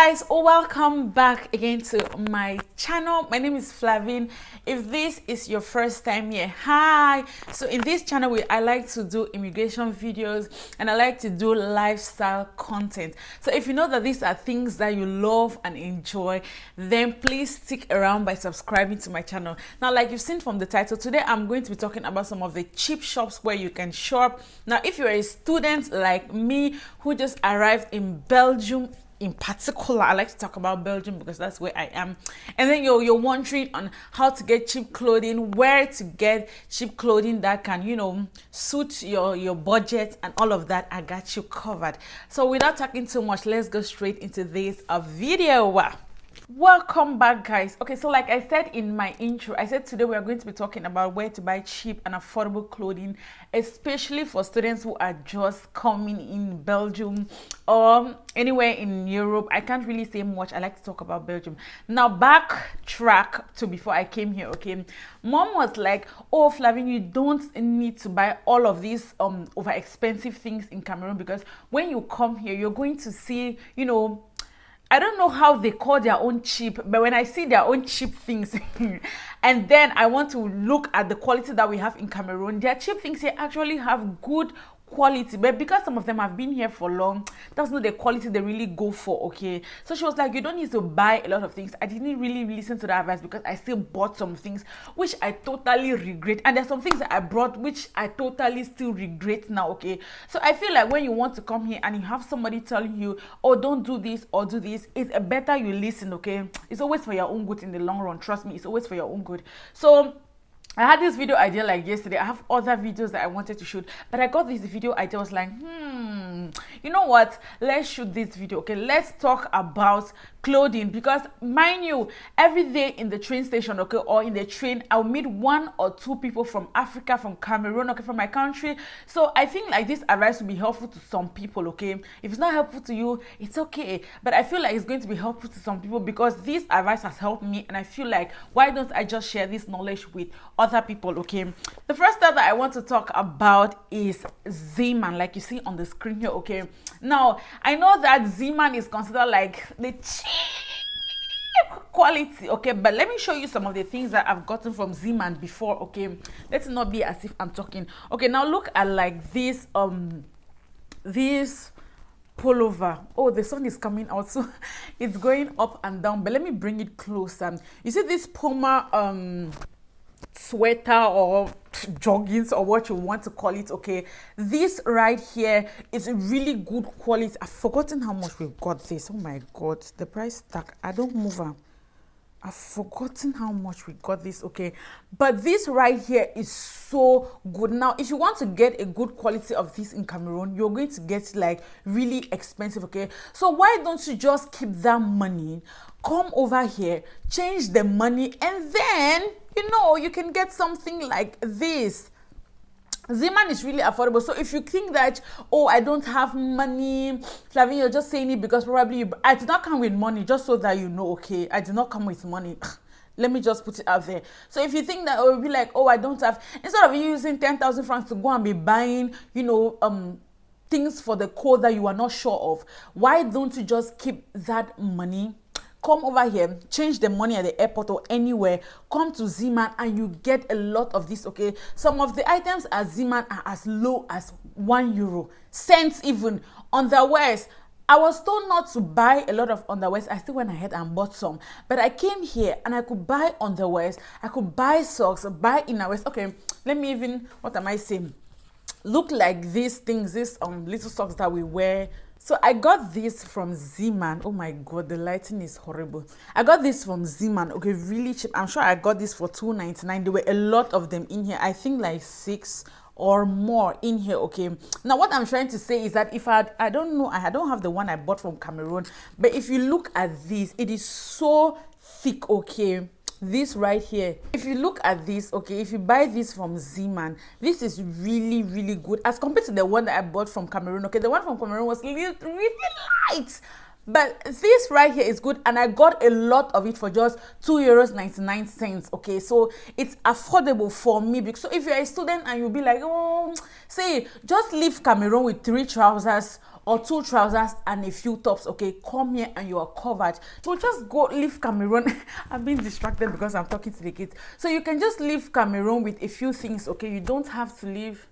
guys, welcome back again to my channel. My name is Flavine. If this is your first time here, hi. So in this channel I like to do immigration videos and I like to do lifestyle content. So if you know that these are things that you love and enjoy, then please stick around by subscribing to my channel. Now, like you've seen from the title, today I'm going to be talking about some of the cheap shops where you can shop. Now, if you're a student like me who just arrived in Belgium, in particular, I like to talk about Belgium because that's where I am, and then you're wondering on how to get cheap clothing, where to get cheap clothing that can suit your budget and all of that, I got you covered. So without talking too much, let's go straight into this video. Welcome back, guys. Okay, so like I said in my intro, I said today we are going to be talking about where to buy cheap and affordable clothing, especially for students who are just coming in Belgium or anywhere in Europe. I can't really say much. I like to talk about Belgium. Now, backtrack to before I came here, okay? Mom was like, oh, Flavine, you don't need to buy all of these over expensive things in Cameroon, because when you come here, you're going to see, I don't know how they call their own cheap, but when I see their own cheap things and then I want to look at the quality that we have in Cameroon, their cheap things here actually have good quality, but because some of them have been here for long, that's not the quality they really go for, okay? So she was like, you don't need to buy a lot of things. I didn't really listen to the advice because I still bought some things which I totally regret, and there's some things that I brought which I totally still regret now, okay? So I feel like when you want to come here and you have somebody telling you, oh, don't do this or do this, it's better you listen, okay? It's always for your own good in the long run. Trust me, it's always for your own good. So I had this video idea like yesterday. I have other videos that I wanted to shoot, but I got this video idea. I was like, you know what? Let's shoot this video. Okay, let's talk about clothing, because mind you, every day in the train station, okay, or in the train, I'll meet one or two people from Africa, from Cameroon, okay, from my country. So I think like this advice will be helpful to some people, okay? If it's not helpful to you, it's okay, but I feel like it's going to be helpful to some people because this advice has helped me, and I feel like, why don't I just share this knowledge with other people, okay? The first stuff that I want to talk about is Zeeman, like you see on the screen here, okay? Now, I know that Zeeman is considered like the cheap quality, okay, but let me show you some of the things that I've gotten from Zeeman before, okay? Let's not be as if I'm talking. Okay, now look at like this pullover. Oh, the sun is coming out, so it's going up and down, but let me bring it closer. You see this Puma sweater or joggings or what you want to call it, okay? This right here is a really good quality. I've forgotten how much we got this. Oh my god, the price tag, I don't move on. I've forgotten how much we got this, okay? But this right here is so good. Now, if you want to get a good quality of this in Cameroon, you're going to get like really expensive, okay? So why don't you just keep that money, come over here, change the money, and then you can get something like this. Zeeman is really affordable. So if you think that, oh, I don't have money, Flavine, you're just saying it because probably I did not come with money, just so that you know, okay? I did not come with money. Let me just put it out there. So if you think that, or be like, oh, I don't have, instead of you using 10,000 francs to go and be buying, things for the code that you are not sure of, why don't you just keep that money? Come over here, change the money at the airport or anywhere, come to Zeeman, and you get a lot of this, okay? Some of the items at Zeeman are as low as €1, cents even. Underwears, I was told not to buy a lot of underwears. I still went ahead and bought some, but I came here and I could buy underwears, I could buy socks, buy innerwears. Okay, let me even, what am I saying? Look like these things, these little socks that we wear. So I got this from Zeeman. Oh my god, the lighting is horrible. I got this from Zeeman, okay, really cheap. I'm sure I got this for $2.99. There were a lot of them in here. I think like 6 or more in here, okay? Now what I'm trying to say is that if I don't know, I don't have the one I bought from Cameroon, but if you look at this, it is so thick, okay? This right here, if you look at this, okay, if you buy this from Zeeman, this is really, really good as compared to the one that I bought from Cameroon, okay? The one from Cameroon was really, really light, but this right here is good, and I got a lot of it for just €2.99, okay? So it's affordable for me. Because so if you're a student and you'll be like, oh, say just leave Cameroon with 3 trousers or 2 trousers and a few tops, okay, come here and you are covered. So just go leave Cameroon. I'm being distracted because I'm talking to the kids. So you can just leave Cameroon with a few things, okay. You don't have to leave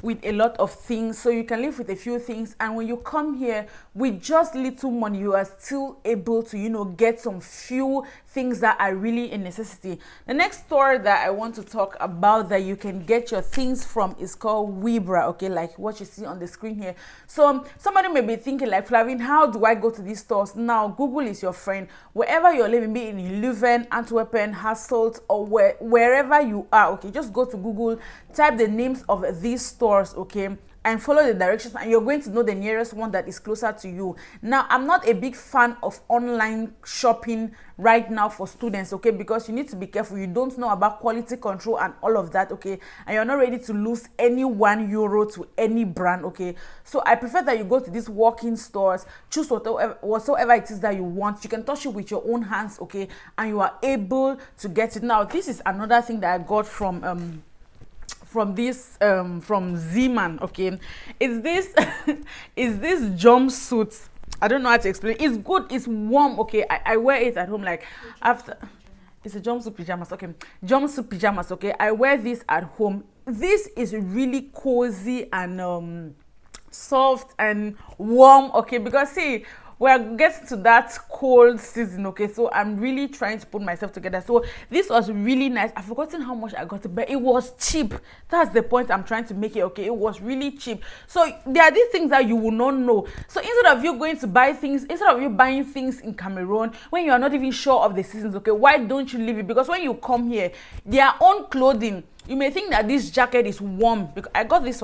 with a lot of things, so you can live with a few things, and when you come here with just little money, you are still able to, you know, get some few things that are really a necessity. The next store that I want to talk about that you can get your things from is called Webra, okay, like what you see on the screen here. So somebody may be thinking like, Flavine, how do I go to these stores? Now Google is your friend. Wherever you're living, be it in Leuven, Antwerpen, Hasselt, or wherever you are, okay, just go to Google, type the names of these stores, okay, and follow the directions, and you're going to know the nearest one that is closer to you. Now, I'm not a big fan of online shopping right now for students, okay, because you need to be careful. You don't know about quality control and all of that, okay, and you're not ready to lose any €1 to any brand, okay. So I prefer that you go to these walk-in stores, choose whatsoever it is that you want. You can touch it with your own hands, okay, and you are able to get it. Now, this is another thing that I got from Zeeman, okay. Is this is this jumpsuit? I don't know how to explain. It's good, it's warm, okay. I wear it at home, like after. It's a jumpsuit pajamas, okay. Jumpsuit pajamas, okay. I wear this at home. This is really cozy and soft and warm, okay, because see, we're getting to that cold season, okay, so I'm really trying to put myself together. So this was really nice. I've forgotten how much I got it, but it was cheap. That's the point I'm trying to make it, okay. It was really cheap. So there are these things that you will not know. So instead of you going to buy things, instead of you buying things in Cameroon when you are not even sure of the seasons, okay, why don't you leave it? Because when you come here, their own clothing, you may think that this jacket is warm, because I got this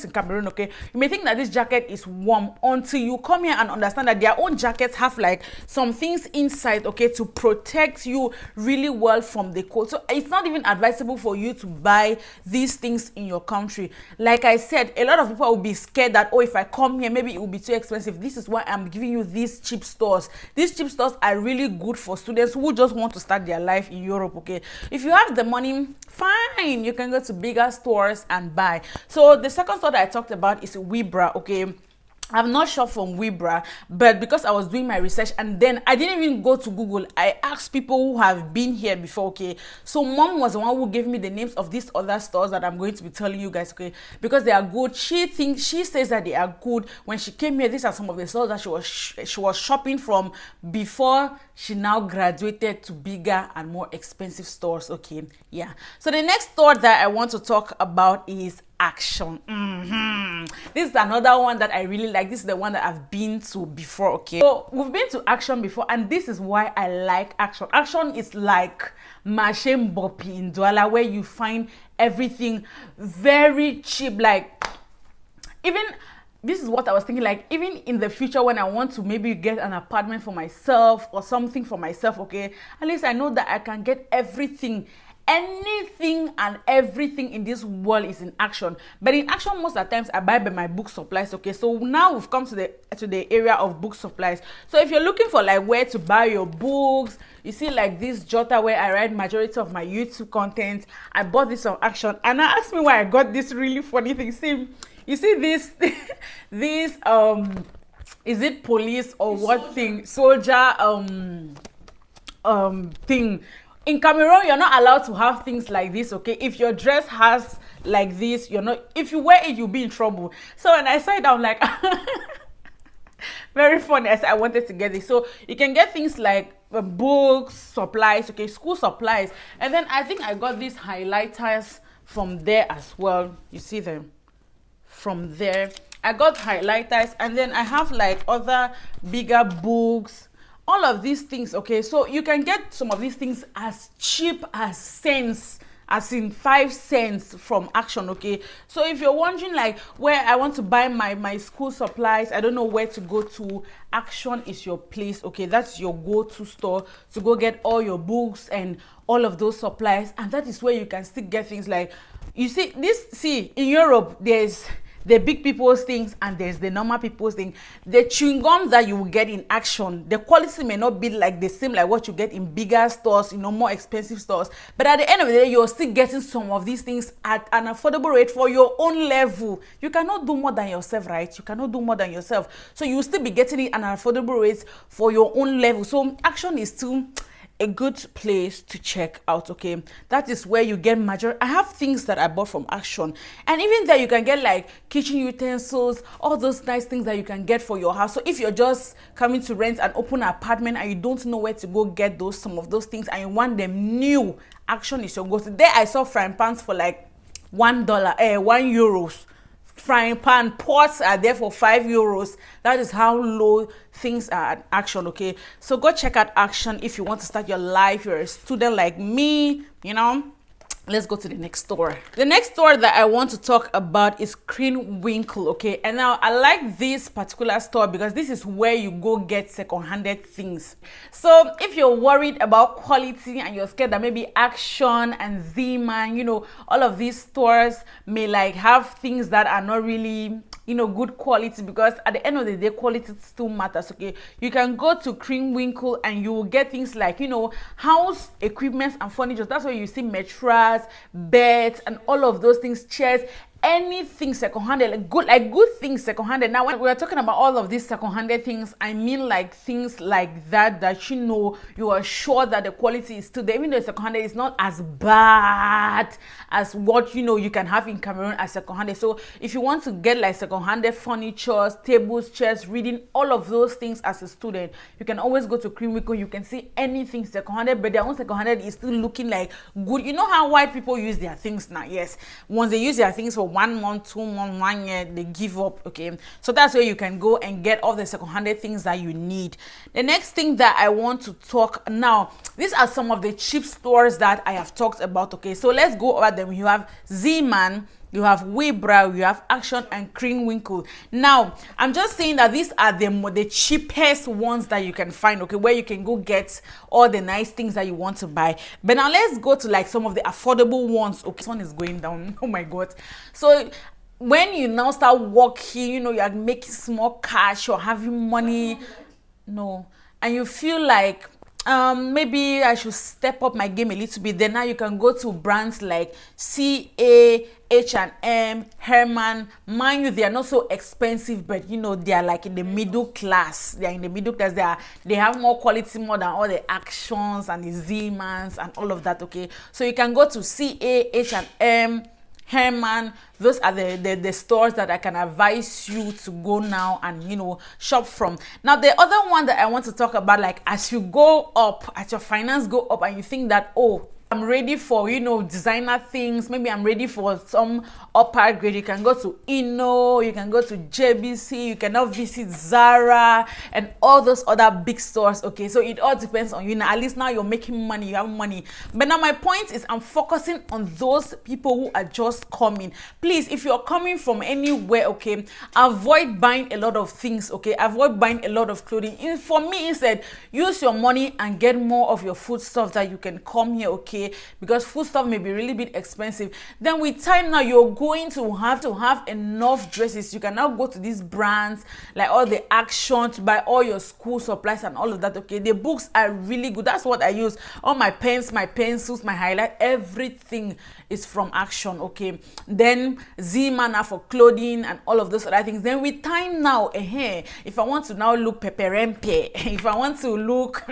in Cameroon, okay. You may think that this jacket is warm until you come here and understand that their own jackets have like some things inside, okay, to protect you really well from the cold. So it's not even advisable for you to buy these things in your country. Like I said, a lot of people will be scared that, oh, if I come here, maybe it will be too expensive. This is why I'm giving you these cheap stores. These cheap stores are really good for students who just want to start their life in Europe, okay. If you have the money, fine, you can go to bigger stores and buy. So the second store that I talked about is Webra, okay. I'm not sure from Webra, but because I was doing my research and then I didn't even go to Google, I asked people who have been here before, okay. So mom was the one who gave me the names of these other stores that I'm going to be telling you guys, okay, because they are good. She says that they are good. When she came here, these are some of the stores that she was shopping from before she now graduated to bigger and more expensive stores, okay. Yeah, so the next store that I want to talk about is Action. This is another one that I really like. This is the one that I've been to before, okay. So we've been to Action before, and this is why I like Action. Action is like Marché Mbopi in Douala, where you find everything very cheap. Like, even this is what I was thinking, like, even in the future when I want to maybe get an apartment for myself or something for myself, okay, at least I know that I can get everything. Anything and everything in this world is in Action. But in Action, most of the times I buy by my book supplies, okay. So now we've come to the area of book supplies. So if you're looking for like where to buy your books, you see like this jotter where I write majority of my YouTube content, I bought this from Action. And I asked me why I got this really funny thing. See, you see this this is it police or what thing? Soldier thing. In Cameroon, you're not allowed to have things like this, okay. If your dress has like this, you're not, if you wear it, you'll be in trouble. So when I saw it, I'm like very funny. I said I wanted to get this. So you can get things like books, supplies, okay, school supplies. And then I think I got these highlighters from there as well. You see them from there. I got highlighters, and then I have like other bigger books, all of these things, okay. So you can get some of these things as cheap as cents, as in 5 cents from Action, okay. So if you're wondering like where I want to buy my school supplies, I don't know where to go to, Action is your place, okay. That's your go-to store to go get all your books and all of those supplies. And that is where you can still get things like, you see this, see in Europe there's the big people's things and there's the normal people's thing. The chewing gum that you will get in Action, the quality may not be like the same like what you get in bigger stores, you know, more expensive stores, but at the end of the day, you're still getting some of these things at an affordable rate for your own level. You cannot do more than yourself, right? You cannot do more than yourself, so you will still be getting it at an affordable rate for your own level. So Action is still a good place to check out. Okay, that is where you get major. I have things that I bought from Action, and even there you can get like kitchen utensils, all those nice things that you can get for your house. So if you're just coming to rent an open apartment and you don't know where to go get some of those things and you want them new, Action is your go-to. There I saw frying pans for like €1. Frying pan pots are there for €5. That is how low things are at Action. Okay, so go check out Action if you want to start your life. You're a student like me, you know. Let's go to the next store. The next store that I want to talk about is Krinwinkle. Okay, and now I like this particular store because this is where you go get second-handed things. So if you're worried about quality and you're scared that maybe Action and Zeeman, you know, all of these stores may like have things that are not really, you know, good quality, because at the end of the day, quality still matters. Okay, you can go to Krinwinkle and you will get things like, you know, house equipments and furniture. That's where you see mattresses, beds, and all of those things, chairs, anything second-handed, like good things second-handed. Now when we're talking about all of these second-handed things, I mean like things like that you know, you are sure that the quality is still there, even though second-handed is not as bad as what, you know, you can have in Cameroon as second-handed. So if you want to get like second-handed furniture, tables, chairs, reading, all of those things as a student, you can always go to Krinwinkle. You can see anything second-handed, but their own second-handed is still looking like good. You know how white people use their things now? Yes, once they use their things for 1 month, 2 months, 1 year, they give up. Okay, so that's where you can go and get all the second-handed things that you need. The next thing that I want to talk now, these are some of the cheap stores that I have talked about. Okay, so let's go over them. You have Zeeman, you have Webra, you have Action, and Krinwinkle. Now I'm just saying that these are the cheapest ones that you can find, okay, where you can go get all the nice things that you want to buy. But now let's go to like some of the affordable ones. Okay, this one is going down. Oh my god. So when you now start working, you know, you're making small cash, you're having money, no, and you feel like maybe I should step up my game a little bit, then now you can go to brands like CA, H&M, Herman. Mind you, they are not so expensive, but you know, they are like in the middle class. They are in the middle class. They have more quality, more than all the Actions and the Zeemans and all of that. Okay, so you can go to CA, H&M, Herman. Those are the stores that I can advise you to go now and, you know, shop from. Now the other one that I want to talk about, like as you go up, as your finance go up and you think that, oh, I'm ready for, you know, designer things, maybe I'm ready for some upper grade, you can go to Inno, you can go to JBC, you can now visit Zara and all those other big stores. Okay, so it all depends on you. Now at least now you're making money, you have money. But now my point is, I'm focusing on those people who are just coming. Please, if you're coming from anywhere, okay, avoid buying a lot of things. Okay, avoid buying a lot of clothing. For me, instead, use your money and get more of your food stuff that you can come here. Okay, because food stuff may be really bit expensive. Then with time now, you're going to have enough dresses. You can now go to these brands like all the Action to buy all your school supplies and all of that. Okay, the books are really good. That's what I use. All my pens, my pencils, my highlight, everything is from Action. Okay, then Zeeman are for clothing and all of those other things. Then with time now, if I want to now look peperempe, if I want to look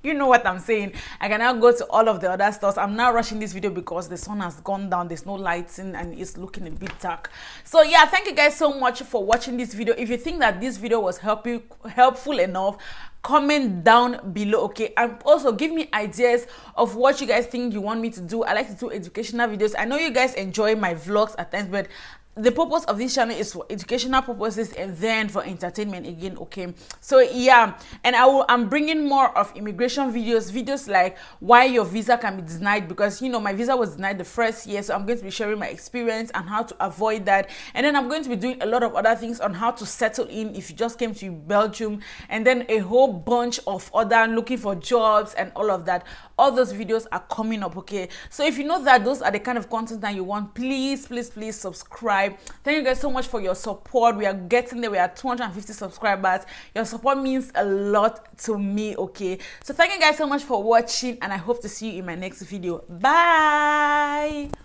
you know what I'm saying, I can now go to all of the other stores. I'm now rushing this video because the sun has gone down, there's no lighting and it's looking a bit dark. So yeah, thank you guys so much for watching this video. If you think that this video was helpful enough, comment down below. Okay, and also give me ideas of what you guys think you want me to do. I like to do educational videos. I know you guys enjoy my vlogs at times, but the purpose of this channel is for educational purposes and then for entertainment again. Okay, so yeah, and I'm bringing more of immigration videos like why your visa can be denied, because you know my visa was denied the first year. So I'm going to be sharing my experience and how to avoid that, and then I'm going to be doing a lot of other things on how to settle in if you just came to Belgium, and then a whole bunch of other looking for jobs and all of that. All those videos are coming up. Okay, so if you know that those are the kind of content that you want, please subscribe subscribe. Thank you guys so much for your support. We are getting there. We are 250 subscribers. Your support means a lot to me, okay? So thank you guys so much for watching, and I hope to see you in my next video. Bye.